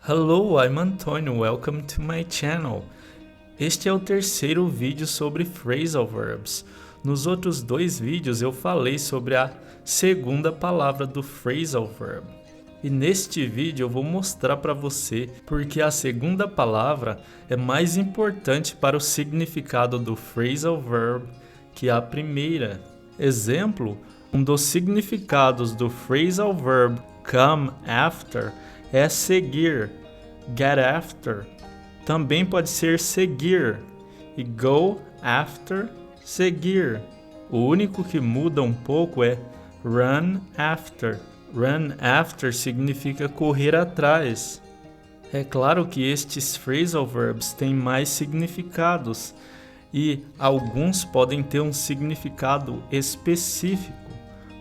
Hello, I'm Antonio, welcome to my channel. Este é o terceiro vídeo sobre phrasal verbs. Nos outros dois vídeos eu falei sobre a segunda palavra do phrasal verb. E neste vídeo eu vou mostrar para você porque a segunda palavra é mais importante para o significado do phrasal verb que a primeira. Exemplo, um dos significados do phrasal verb come after é seguir, get after. Também pode ser seguir e go after, seguir. O único que muda um pouco é run after. Run after significa correr atrás. É claro que estes phrasal verbs têm mais significados e alguns podem ter um significado específico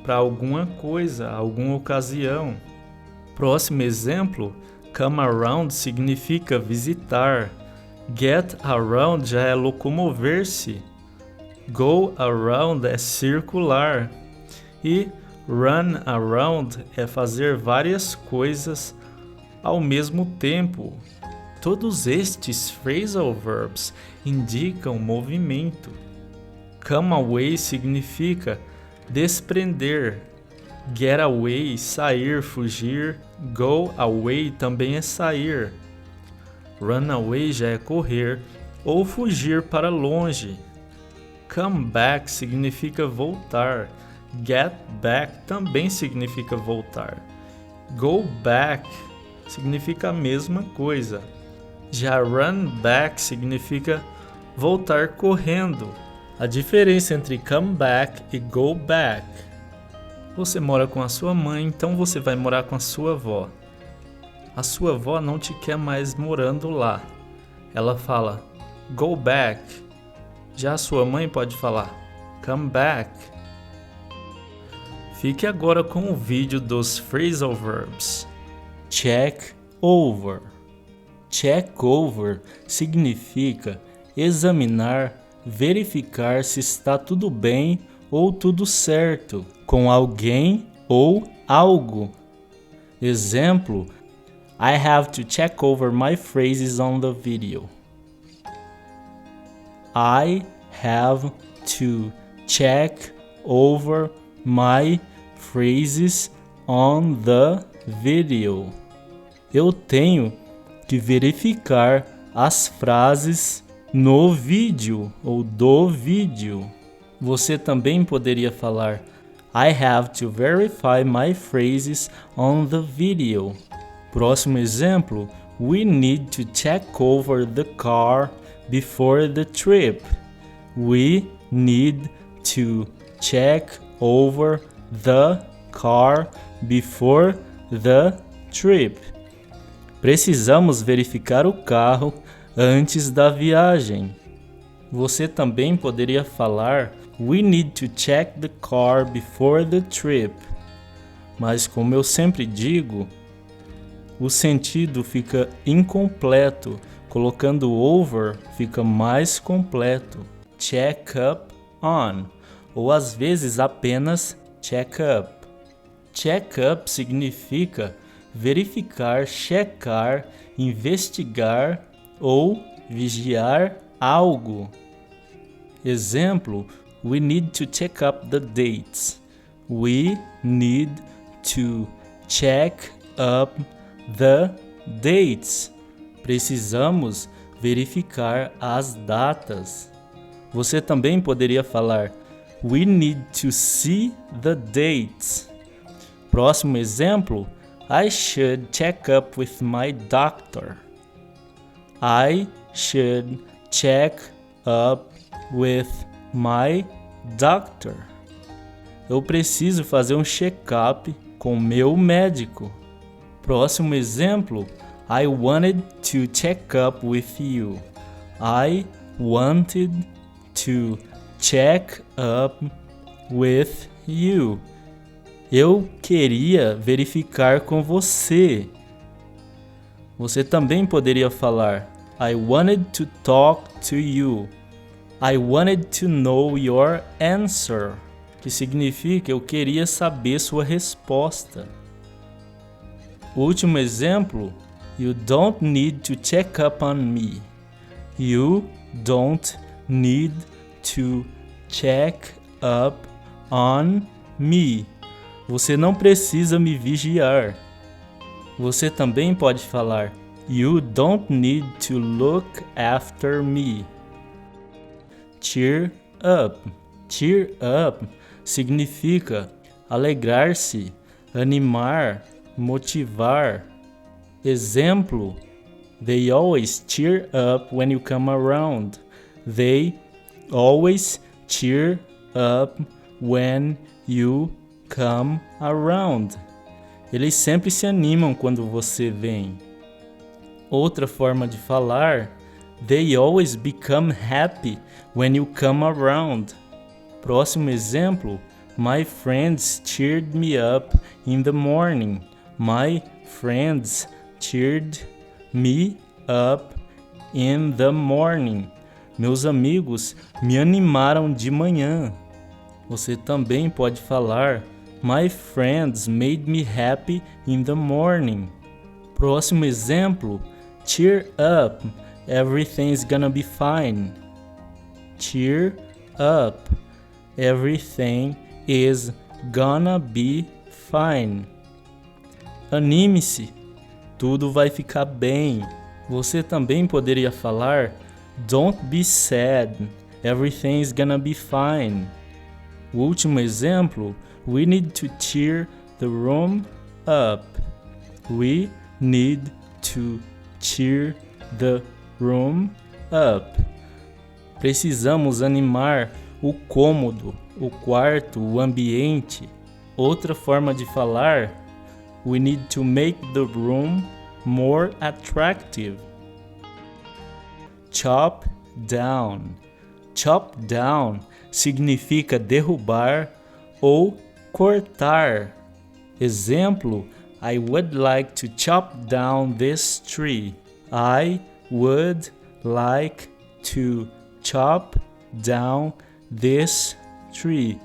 para alguma coisa, alguma ocasião. Próximo exemplo, come around significa visitar, get around já é locomover-se, go around é circular e run around é fazer várias coisas ao mesmo tempo. Todos estes phrasal verbs indicam movimento. Come away significa desprender, get away, sair, fugir. Go away também é sair. Run away já é correr ou fugir para longe. Come back significa voltar. Get back também significa voltar. Go back significa a mesma coisa. Já run back significa voltar correndo. A diferença entre come back e go back: você mora com a sua mãe, então você vai morar com a sua avó. A sua avó não te quer mais morando lá. Ela fala, go back. Já a sua mãe pode falar, come back. Fique agora com o vídeo dos phrasal verbs. Check over. Check over significa examinar, verificar se está tudo bem ou tudo certo com alguém ou algo. Exemplo, I have to check over my phrases on the video. I have to check over my phrases on the video. Eu tenho que verificar as frases no vídeo ou do vídeo. Você também poderia falar I have to verify my phrases on the video. Próximo exemplo, we need to check over the car before the trip. We need to check over the car before the trip. Precisamos verificar o carro antes da viagem. Você também poderia falar we need to check the car before the trip. Mas como eu sempre digo, o sentido fica incompleto. Colocando over fica mais completo. Check up on. Ou às vezes apenas check up. Check up significa verificar, checar, investigar ou vigiar algo. Exemplo, we need to check up the dates. We need to check up the dates. Precisamos verificar as datas. Você também poderia falar we need to see the dates. Próximo exemplo, I should check up with my doctor. I should check up with my doctor. Eu preciso fazer um check-up com meu médico. Próximo exemplo, I wanted to check up with you. I wanted to check up with you. Eu queria verificar com você. Você também poderia falar I wanted to talk to you. I wanted to know your answer, que significa eu queria saber sua resposta. Último exemplo, You don't need to check up on me. You don't need to check up on me. Você não precisa me vigiar. Você também pode falar You don't need to look after me. Cheer up. Cheer up significa alegrar-se, animar, motivar. Exemplo: They always cheer up when you come around. They always cheer up when you come around. Eles sempre se animam quando você vem. Outra forma de falar: They always become happy when you come around. Próximo exemplo: My friends cheered me up in the morning. My friends cheered me up in the morning. Meus amigos me animaram de manhã. Você também pode falar My friends made me happy in the morning. Próximo exemplo: Cheer up, everything's gonna be fine. Cheer up, everything is gonna be fine. Anime-se, tudo vai ficar bem. Você também poderia falar Don't be sad, everything's gonna be fine. O último exemplo: We need to cheer the room up. We need to cheer the room up. Precisamos animar o cômodo, o quarto, o ambiente. Outra forma de falar: We need to make the room more attractive. Chop down. Chop down significa derrubar ou cortar. Exemplo: I would like to chop down this tree. I would like to chop down this tree.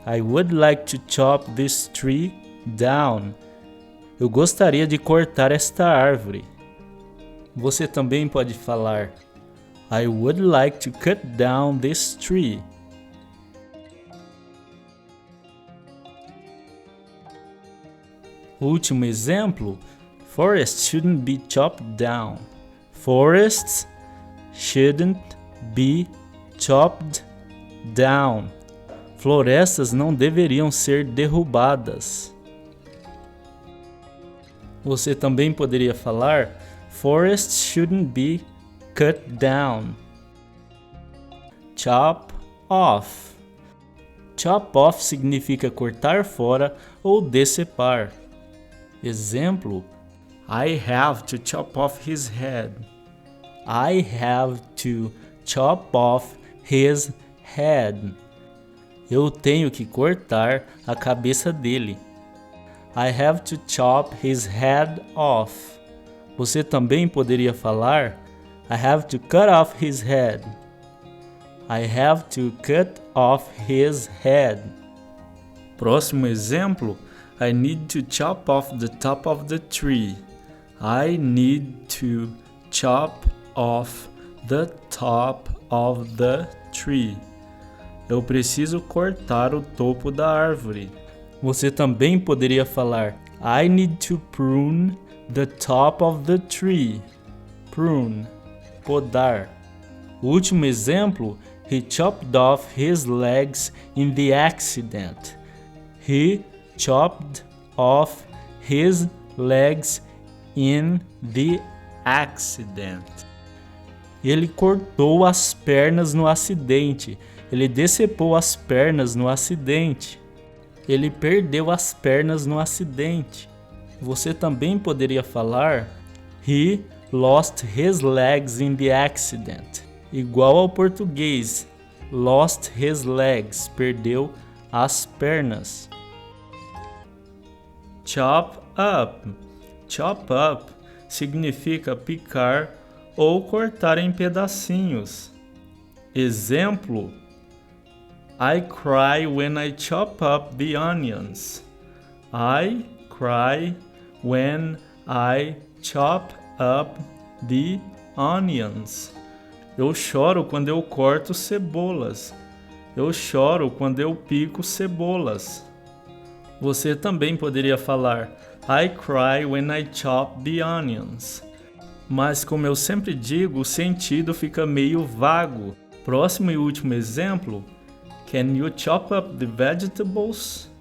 I would like to chop this tree down. Eu gostaria de cortar esta árvore. Você também pode falar I would like to cut down this tree. Último exemplo: Forests shouldn't be chopped down. Forests shouldn't be chopped down. Florestas não deveriam ser derrubadas. Você também poderia falar Forests shouldn't be cut down. Chop off. Chop off significa cortar fora ou decepar. Exemplo: I have to chop off his head. I have to chop off his head. Eu tenho que cortar a cabeça dele. I have to chop his head off. Você também poderia falar I have to cut off his head. I have to cut off his head. Próximo exemplo: I need to chop off the top of the tree. I need to chop off the top of the tree. Eu preciso cortar o topo da árvore. Você também poderia falar I need to prune the top of the tree. Prune, podar. O último exemplo: He chopped off his legs in the accident. He chopped off his legs in the accident. Ele cortou as pernas no acidente. Ele decepou as pernas no acidente. Ele perdeu as pernas no acidente. Você também poderia falar He lost his legs in the accident. Igual ao português, lost his legs, perdeu as pernas. Chop up. Chop up significa picar ou cortar em pedacinhos. Exemplo: I cry when I chop up the onions. I cry when I chop up the onions. Eu choro quando eu corto cebolas. Eu choro quando eu pico cebolas. Você também poderia falar I cry when I chop the onions. Mas como eu sempre digo, o sentido fica meio vago. Próximo e último exemplo. Can you chop up the vegetables?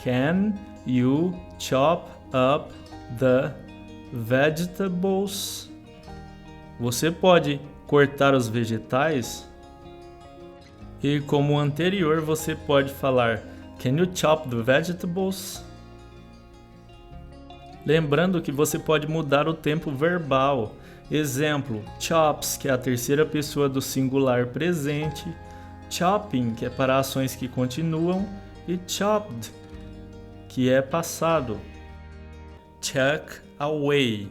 Can you chop up the vegetables? Você pode cortar os vegetais? E como o anterior, você pode falar Can you chop the vegetables? Lembrando que você pode mudar o tempo verbal. Exemplo, chops, que é a terceira pessoa do singular presente, chopping, que é para ações que continuam, e chopped, que é passado. Chuck away.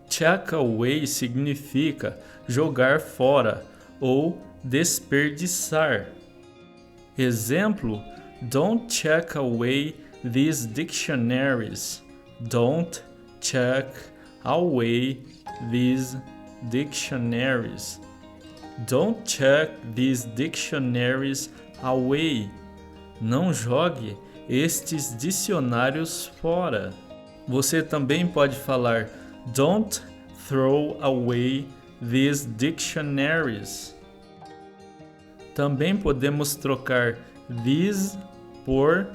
Chuck away significa jogar fora ou desperdiçar. Exemplo, don't chuck away these dictionaries. Don't chuck away these dictionaries. Don't chuck these dictionaries away. Não jogue estes dicionários fora. Você também pode falar Don't throw away these dictionaries. Também podemos trocar these por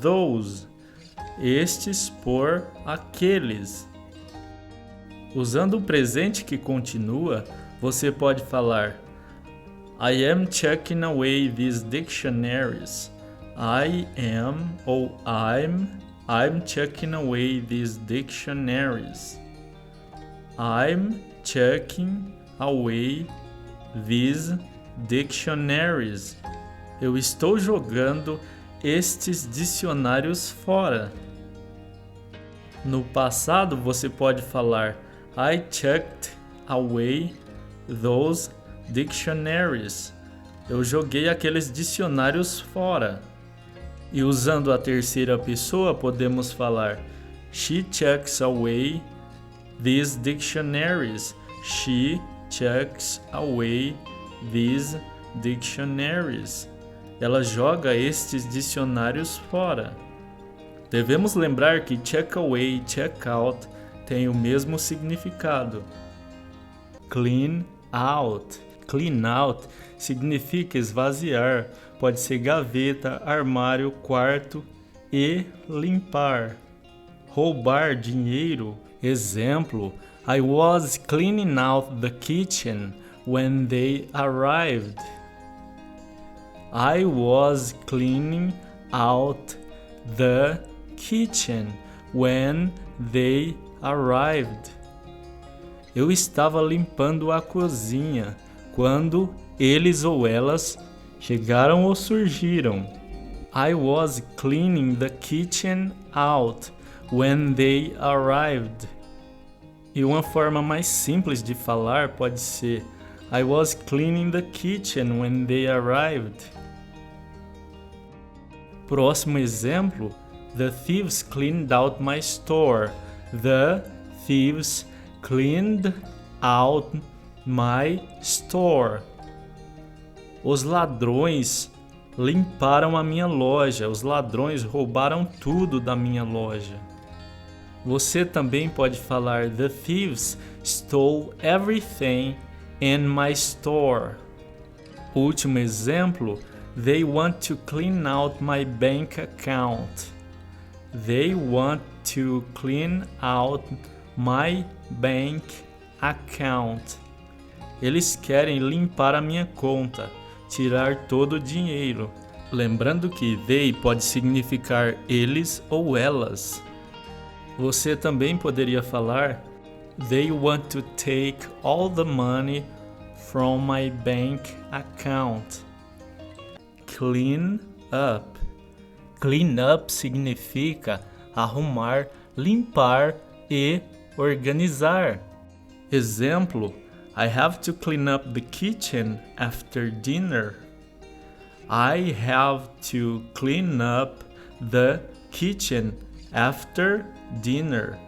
those, estes por aqueles. Usando o presente que continua, você pode falar I am chucking away these dictionaries. I am ou I'm chucking away these dictionaries. I'm chucking away these dictionaries. Eu estou jogando estes dicionários fora. No passado, você pode falar I chucked away those dictionaries. Eu joguei aqueles dicionários fora. E usando a terceira pessoa, podemos falar She chucks away these dictionaries. She chucks away these dictionaries. Ela joga estes dicionários fora. Devemos lembrar que chuck away e chuck out têm o mesmo significado. Clean out. Clean out significa esvaziar. Pode ser gaveta, armário, quarto e limpar. Roubar dinheiro. Exemplo, I was cleaning out the kitchen when they arrived. I was cleaning out the kitchen when they arrived. Eu estava limpando a cozinha quando eles ou elas chegaram ou surgiram. I was cleaning the kitchen out when they arrived. E uma forma mais simples de falar pode ser I was cleaning the kitchen when they arrived. Próximo exemplo, The thieves cleaned out my store. The thieves cleaned out my store. Os ladrões limparam a minha loja. Os ladrões roubaram tudo da minha loja. Você também pode falar The thieves stole everything in my store. Último exemplo, They want to clean out my bank account. They want to clean out my bank account. Eles querem limpar a minha conta, tirar todo o dinheiro. Lembrando que they pode significar eles ou elas. Você também poderia falar They want to take all the money from my bank account. Clean up. Clean up significa arrumar, limpar e organizar. Exemplo, I have to clean up the kitchen after dinner. I have to clean up the kitchen after dinner.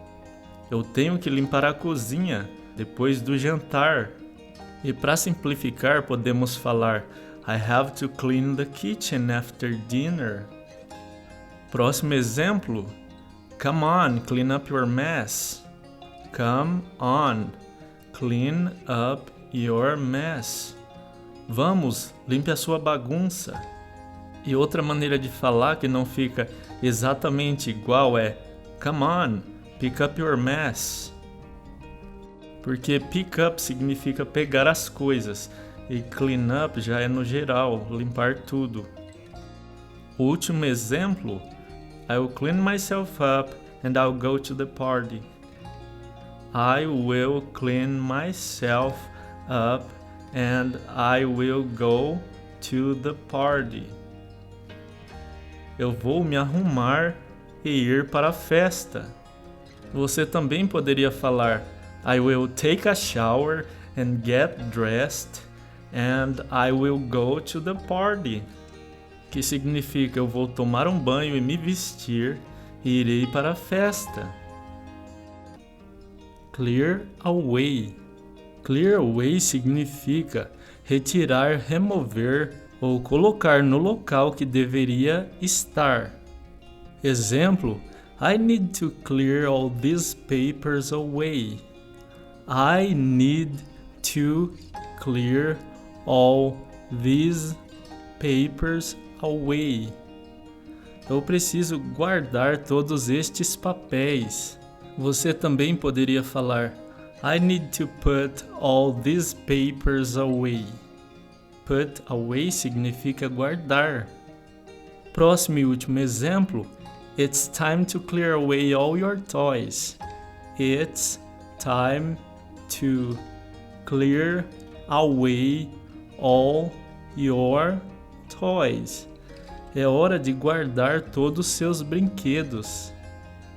Eu tenho que limpar a cozinha depois do jantar. E para simplificar, podemos falar I have to clean the kitchen after dinner. Próximo exemplo. Come on, clean up your mess. Come on, clean up your mess. Vamos, limpe a sua bagunça. E outra maneira de falar que não fica exatamente igual é Come on, pick up your mess. Porque pick up significa pegar as coisas e clean up já é no geral, limpar tudo. O último exemplo, I will clean myself up and I'll go to the party. I will clean myself up and I will go to the party. Eu vou me arrumar e ir para a festa. Você também poderia falar I will take a shower and get dressed and I will go to the party. Que significa eu vou tomar um banho e me vestir e irei para a festa. Clear away. Clear away significa retirar, remover ou colocar no local que deveria estar. Exemplo: I need to clear all these papers away. I need to clear all these papers away. Eu preciso guardar todos estes papéis. Você também poderia falar I need to put all these papers away. Put away significa guardar. Próximo e último exemplo. It's time to clear away all your toys. It's time to clear away all your toys. É hora de guardar todos os seus brinquedos.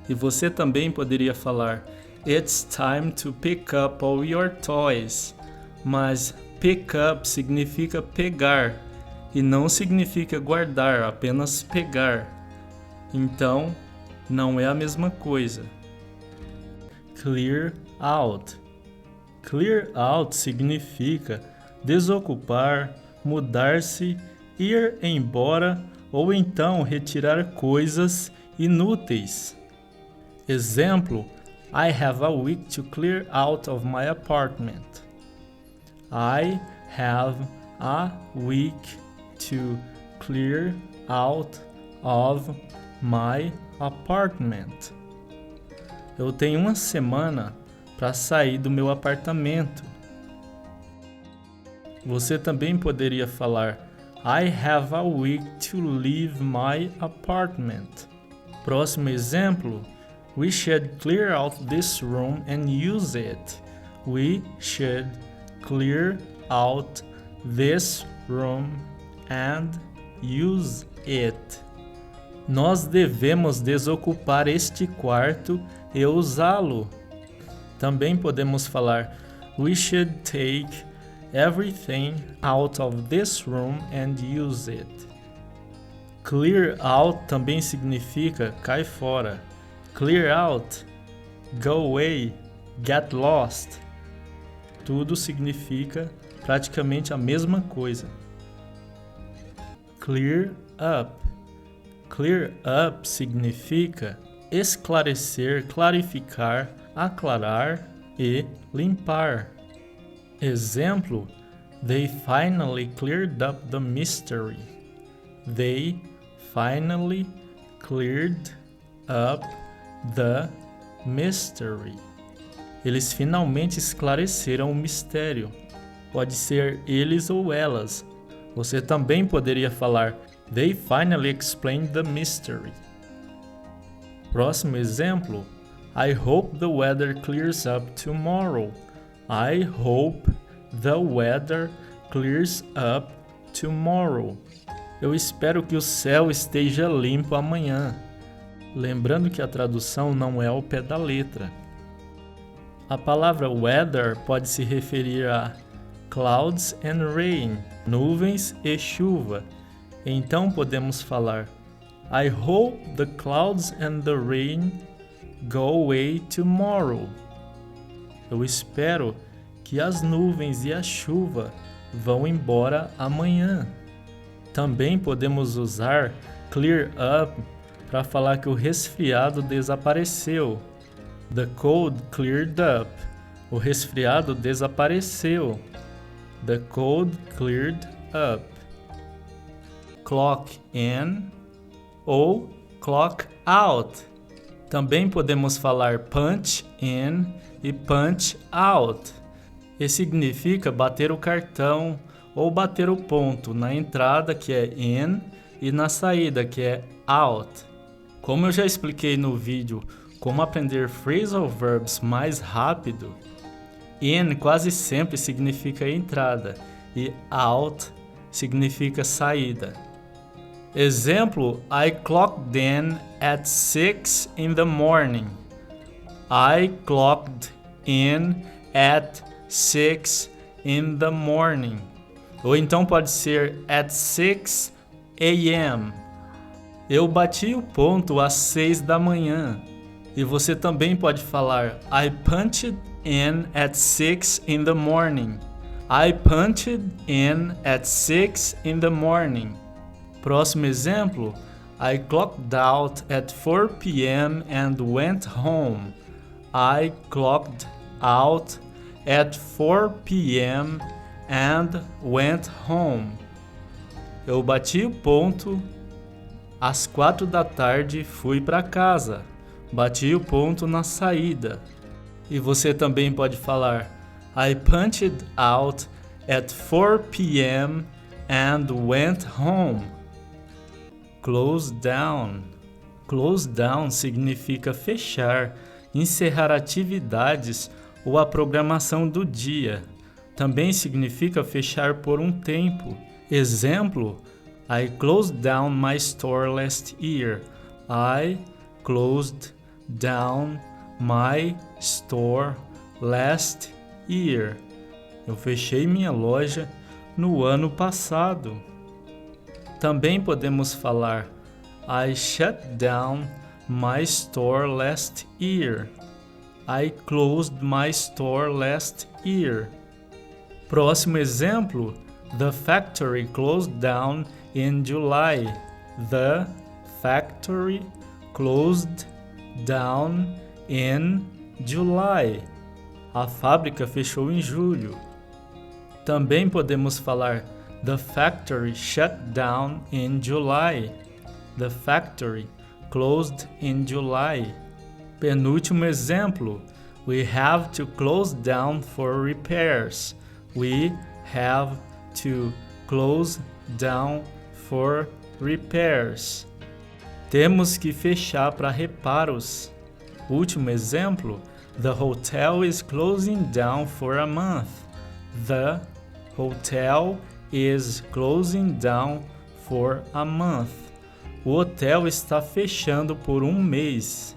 E você também poderia falar It's time to pick up all your toys. Mas pick up significa pegar e não significa guardar, apenas pegar. Então, não é a mesma coisa. Clear out. Clear out significa desocupar, mudar-se, ir embora ou então retirar coisas inúteis. Exemplo: I have a week to clear out of my apartment. I have a week to clear out of my apartment. Eu tenho uma semana para sair do meu apartamento. Você também poderia falar I have a week to leave my apartment. Próximo exemplo: We should clear out this room and use it. We should clear out this room and use it. Nós devemos desocupar este quarto e usá-lo. Também podemos falar We should take everything out of this room and use it. Clear out também significa cai fora. Clear out, go away, get lost. Tudo significa praticamente a mesma coisa. Clear up. Clear up significa esclarecer, clarificar, aclarar e limpar. Exemplo: They finally cleared up the mystery. They finally cleared up the mystery. Eles finalmente esclareceram o mistério. Pode ser eles ou elas. Você também poderia falar They finally explained the mystery. Próximo exemplo: I hope the weather clears up tomorrow. I hope the weather clears up tomorrow. Eu espero que o céu esteja limpo amanhã. Lembrando que a tradução não é ao pé da letra. A palavra weather pode se referir a clouds and rain, nuvens e chuva. Então podemos falar I hope the clouds and the rain go away tomorrow. Eu espero que as nuvens e a chuva vão embora amanhã. Também podemos usar clear up para falar que o resfriado desapareceu. The cold cleared up. O resfriado desapareceu. The cold cleared up. Clock in ou clock out. Também podemos falar punch in e punch out. E significa bater o cartão ou bater o ponto na entrada, que é in, e na saída, que é out. Como eu já expliquei no vídeo como aprender phrasal verbs mais rápido, in quase sempre significa entrada e out significa saída. Exemplo, I clocked in at 6 in the morning. I clocked in at 6 in the morning. Ou então pode ser at 6 a.m. Eu bati o ponto às 6 da manhã. E você também pode falar I punched in at 6 in the morning. I punched in at 6 in the morning. Próximo exemplo, I clocked out at 4 p.m. and went home. I clocked out at 4 p.m. and went home. Eu bati o ponto às 4 da tarde e fui para casa. Bati o ponto na saída. E você também pode falar I punched out at 4 p.m. and went home. Close down. Close down significa fechar, encerrar atividades ou a programação do dia. Também significa fechar por um tempo. Exemplo, I closed down my store last year. I closed down my store last year. Eu fechei minha loja no ano passado. Também podemos falar I shut down my store last year. I closed my store last year. Próximo exemplo, the factory closed down in July. The factory closed down in July. A fábrica fechou em julho. Também podemos falar the factory shut down in July. The factory closed in July. Penúltimo exemplo, we have to close down for repairs. We have to close down for repairs. Temos que fechar para reparos. Último exemplo, the hotel is closing down for a month. The hotel is closing down for a month. O hotel está fechando por um mês.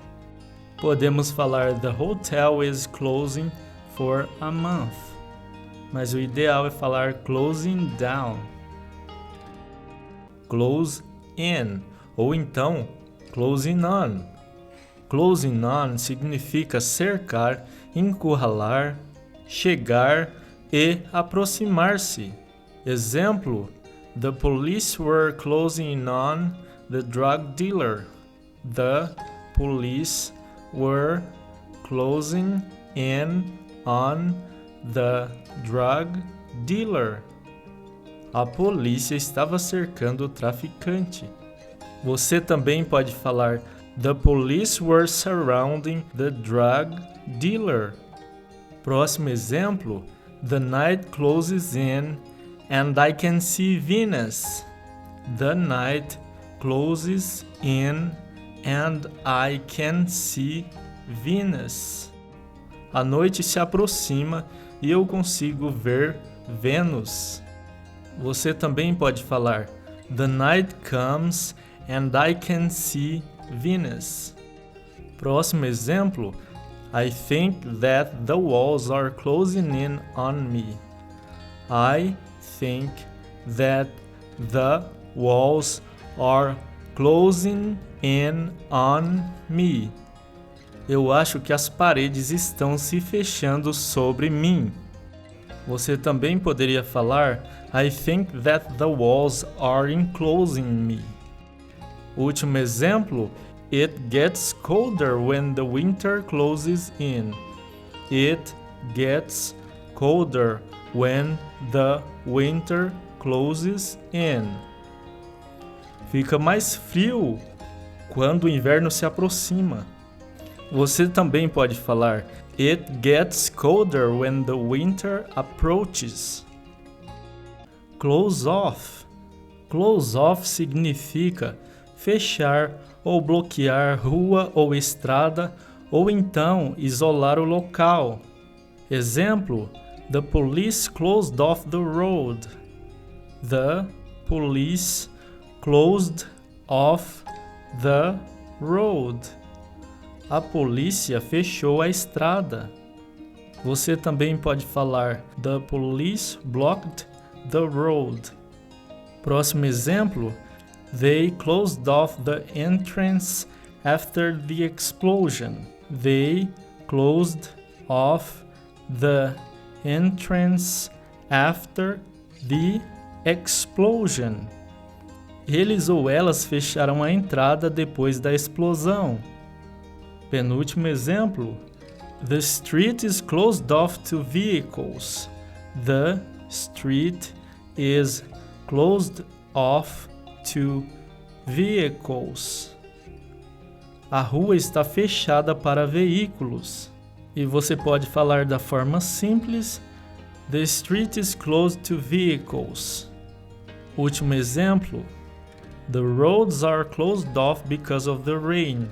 Podemos falar the hotel is closing for a month. Mas o ideal é falar closing down. Close in, ou então closing on. Closing on significa cercar, encurralar, chegar e aproximar-se. Exemplo, the police were closing on the drug dealer. The police were closing in on the drug dealer. A polícia estava cercando o traficante. Você também pode falar the police were surrounding the drug dealer. Próximo exemplo, the night closes in and I can see Venus. The night closes in and I can see Venus. A noite se aproxima e eu consigo ver Vênus. Você também pode falar the night comes and I can see Venus. Próximo exemplo, I think that the walls are closing in on me. I think that the walls are closing in on me. Eu acho que as paredes estão se fechando sobre mim. Você também poderia falar I think that the walls are enclosing me. Último exemplo, It gets colder when the winter closes in. It gets colder when the winter closes in. Fica mais frio quando o inverno se aproxima. Você também pode falar It gets colder when the winter approaches. Close off. Close off significa fechar ou bloquear rua ou estrada, ou então isolar o local. Exemplo: The police closed off the road. The police closed off the road. A polícia fechou a estrada. Você também pode falar The police blocked the road. Próximo exemplo: They closed off the entrance after the explosion. They closed off the entrance after the explosion. Eles ou elas fecharam a entrada depois da explosão. Penúltimo exemplo: The street is closed off to vehicles. The street is closed off to vehicles. A rua está fechada para veículos. E você pode falar da forma simples: The street is closed to vehicles. Último exemplo: The roads are closed off because of the rain.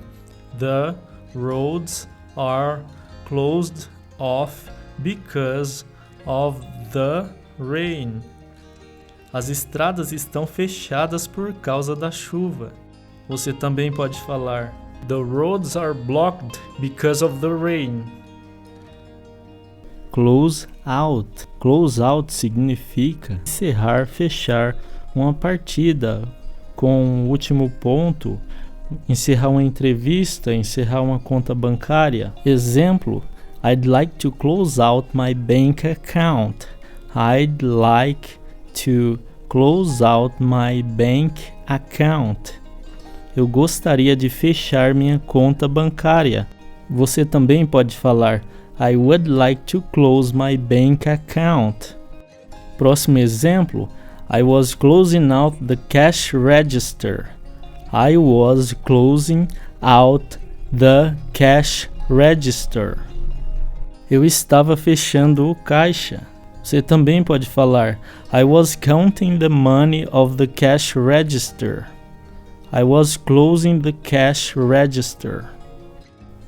The roads are closed off because of the rain. As estradas estão fechadas por causa da chuva. Você também pode falar The roads are blocked because of the rain. Close out. Close out significa encerrar, fechar uma partida com o último ponto, encerrar uma entrevista, encerrar uma conta bancária. Exemplo: I'd like to close out my bank account. I'd like to close out my bank account. Eu gostaria de fechar minha conta bancária. Você também pode falar I would like to close my bank account. Próximo exemplo: I was closing out the cash register. I was closing out the cash register. Eu estava fechando o caixa. Você também pode falar I was counting the money of the cash register. I was closing the cash register.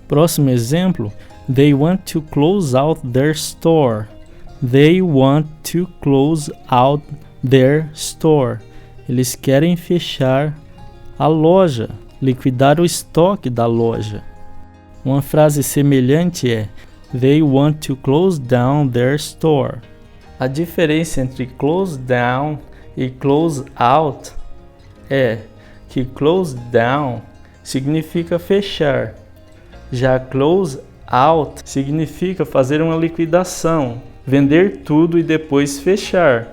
Próximo exemplo: They want to close out their store. They want to close out their store. Eles querem fechar a loja, liquidar o estoque da loja. Uma frase semelhante é They want to close down their store. A diferença entre close down e close out é que close down significa fechar, já close out significa fazer uma liquidação, vender tudo e depois fechar.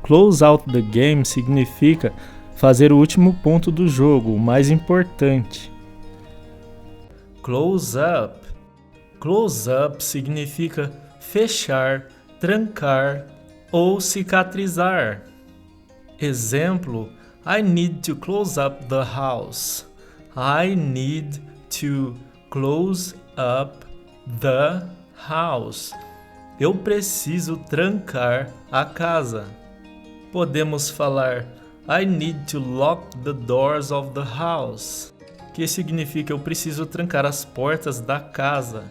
Close out the game significa fazer o último ponto do jogo, o mais importante. Close up. Close up significa fechar, trancar ou cicatrizar. Exemplo: I need to close up the house. I need to close up the house. Eu preciso trancar a casa. Podemos falar I need to lock the doors of the house, que significa eu preciso trancar as portas da casa.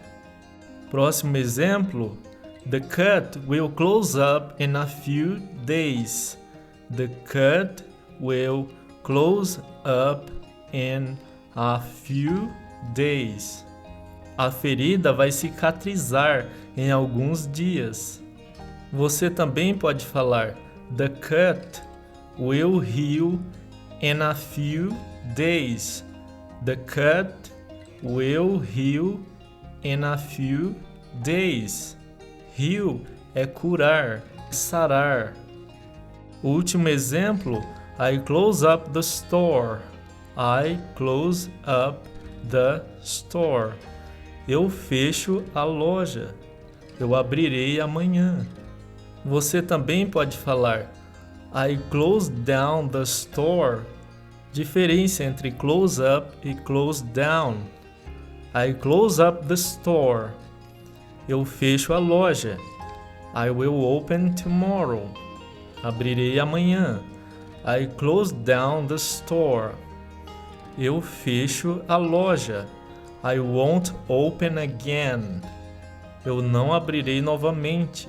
Próximo exemplo: The cut will close up in a few days. The cut will close up in a few days. A ferida vai cicatrizar em alguns dias. Você também pode falar The cut will heal in a few days. The cut will heal in a few days. Heal é curar, sarar. O último exemplo, I close up the store. I close up the store. Eu fecho a loja. Eu abrirei amanhã. Você também pode falar I close down the store. Diferença entre close up e close down. I close up the store. Eu fecho a loja. I will open tomorrow. Abrirei amanhã. I close down the store. Eu fecho a loja. I won't open again. Eu não abrirei novamente.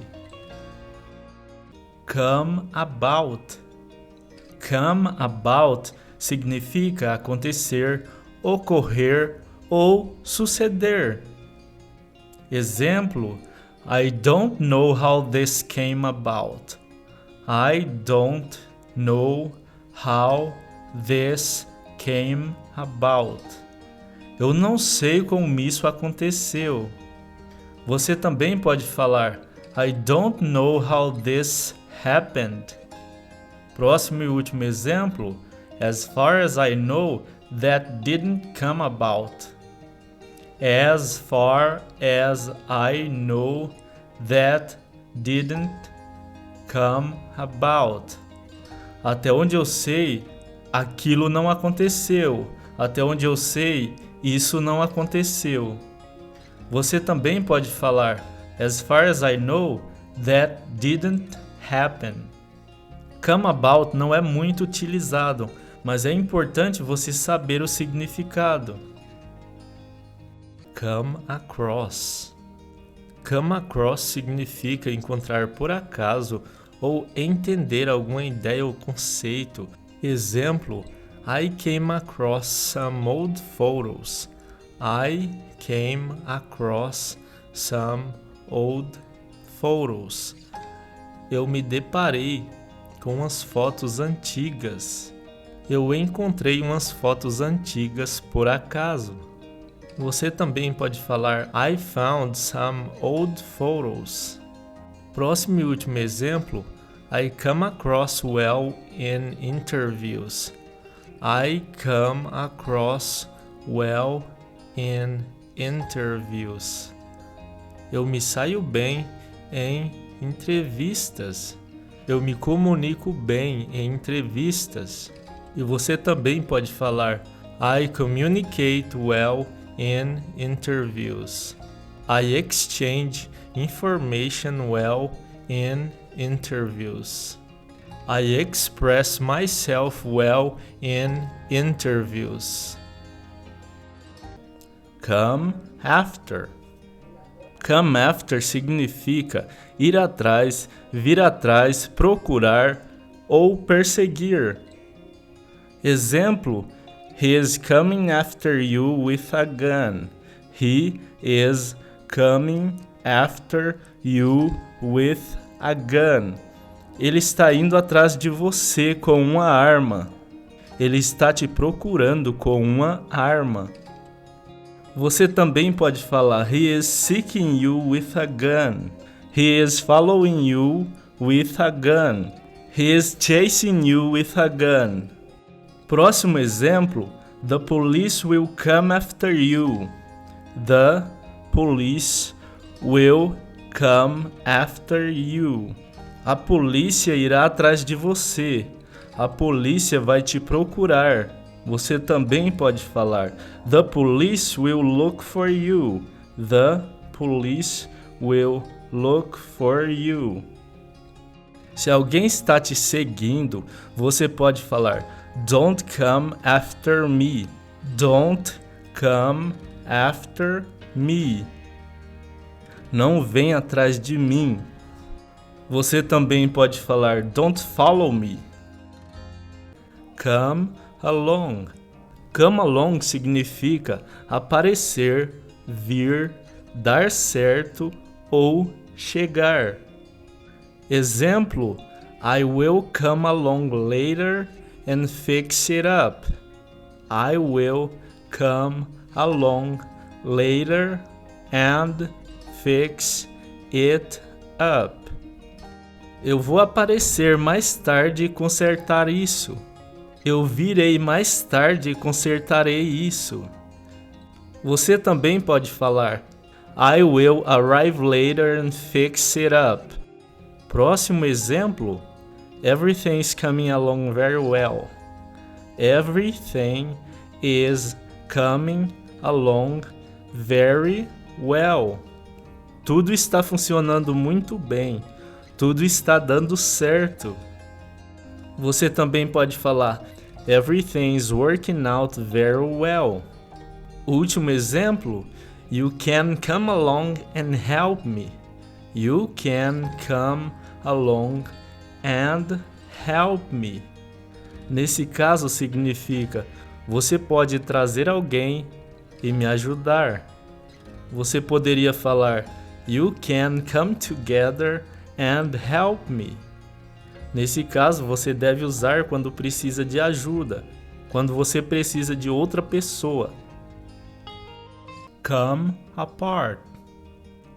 Come about. Come about significa acontecer, ocorrer ou suceder. Exemplo: I don't know how this came about. I don't know how this came about. Eu não sei como isso aconteceu. Você também pode falar I don't know how this happened. Próximo e último exemplo. As far as I know, that didn't come about. As far as I know, that didn't come about. Até onde eu sei, aquilo não aconteceu. Até onde eu sei, isso não aconteceu. Você também pode falar As far as I know, that didn't happen. Come about não é muito utilizado, mas é importante você saber o significado. Come across. Come across significa encontrar por acaso ou entender alguma ideia ou conceito. Exemplo: I came across some old photos. I came across some old photos. Eu me deparei com umas fotos antigas. Eu encontrei umas fotos antigas por acaso. Você também pode falar I found some old photos. Próximo e último exemplo. I come across well in interviews. I come across well in interviews. Eu me saio bem em entrevistas. Eu me comunico bem em entrevistas. E você também pode falar I communicate well in interviews. I exchange information well in interviews. I express myself well in interviews. Come after. Come after significa ir atrás, vir atrás, procurar ou perseguir. Exemplo: He is coming after you with a gun. He is coming after you with a gun. Ele está indo atrás de você com uma arma. Ele está te procurando com uma arma. Você também pode falar He is seeking you with a gun. He is following you with a gun. He is chasing you with a gun. Próximo exemplo. The police will come after you. The police will come after you. A polícia irá atrás de você. A polícia vai te procurar. Você também pode falar The police will look for you. The police will look for you. Se alguém está te seguindo, você pode falar Don't come after me. Don't come after me. Não vem atrás de mim. Você também pode falar Don't follow me. Come along. Come along significa aparecer, vir, dar certo ou chegar. Exemplo: I will come along later and fix it up. I will come along later and fix it up. Eu vou aparecer mais tarde e consertar isso. Eu virei mais tarde e consertarei isso. Você também pode falar I will arrive later and fix it up. Próximo exemplo. Everything's coming along very well. Everything is coming along very well. Tudo está funcionando muito bem. Tudo está dando certo. Você também pode falar Everything's working out very well. Último exemplo. You can come along and help me. You can come along and help me. Nesse caso significa você pode trazer alguém e me ajudar. Você poderia falar You can come together and help me. Nesse caso você deve usar quando precisa de ajuda, quando você precisa de outra pessoa. Come apart.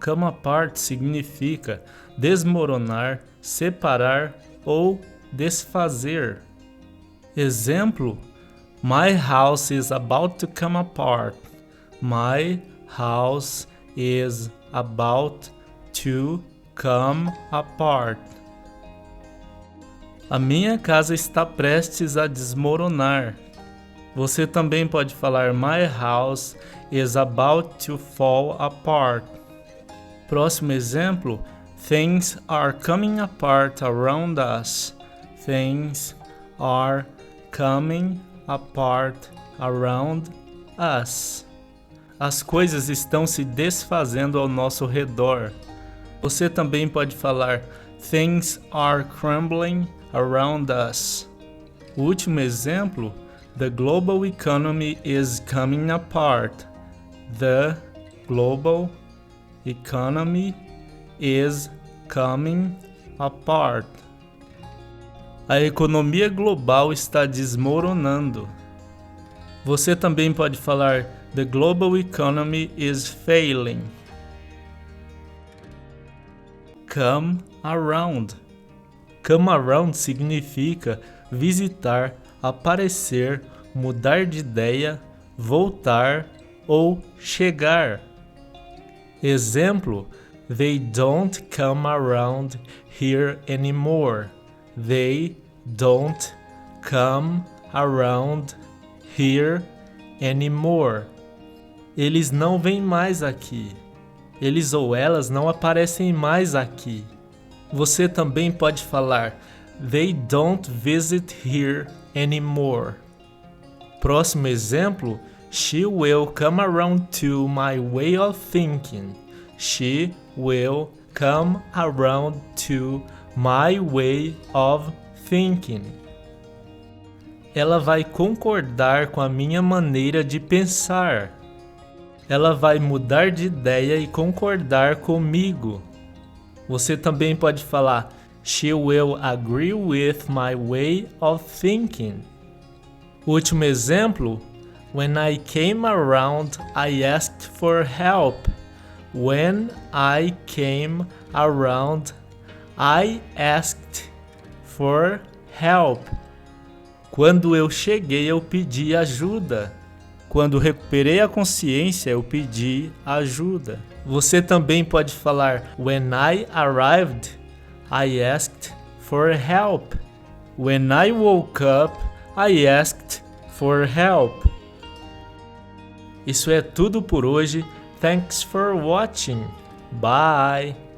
Come apart significa desmoronar, separar ou desfazer. Exemplo: My house is about to come apart. My house is about to come apart. A minha casa está prestes a desmoronar. Você também pode falar My house is about to fall apart. Próximo exemplo. Things are coming apart around us. Things are coming apart around us. As coisas estão se desfazendo ao nosso redor. Você também pode falar Things are crumbling around us. O último exemplo. The global economy is coming apart. The global economy is coming apart. A economia global está desmoronando. Você também pode falar The global economy is failing. Come around. Come around significa visitar, aparecer, mudar de ideia, voltar ou chegar. Exemplo: They don't come around here anymore. They don't come around here anymore. Eles não vêm mais aqui. Eles ou elas não aparecem mais aqui. Você também pode falar They don't visit here anymore. Próximo exemplo. She will come around to my way of thinking. She will come around to my way of thinking. Ela vai concordar com a minha maneira de pensar. Ela vai mudar de ideia e concordar comigo. Você também pode falar She will agree with my way of thinking. Último exemplo. When I came around, I asked for help. When I came around, I asked for help. Quando eu cheguei, eu pedi ajuda. Quando recuperei a consciência, eu pedi ajuda. Você também pode falar When I arrived, I asked for help. When I woke up, I asked for help. Isso é tudo por hoje. Thanks for watching. Bye!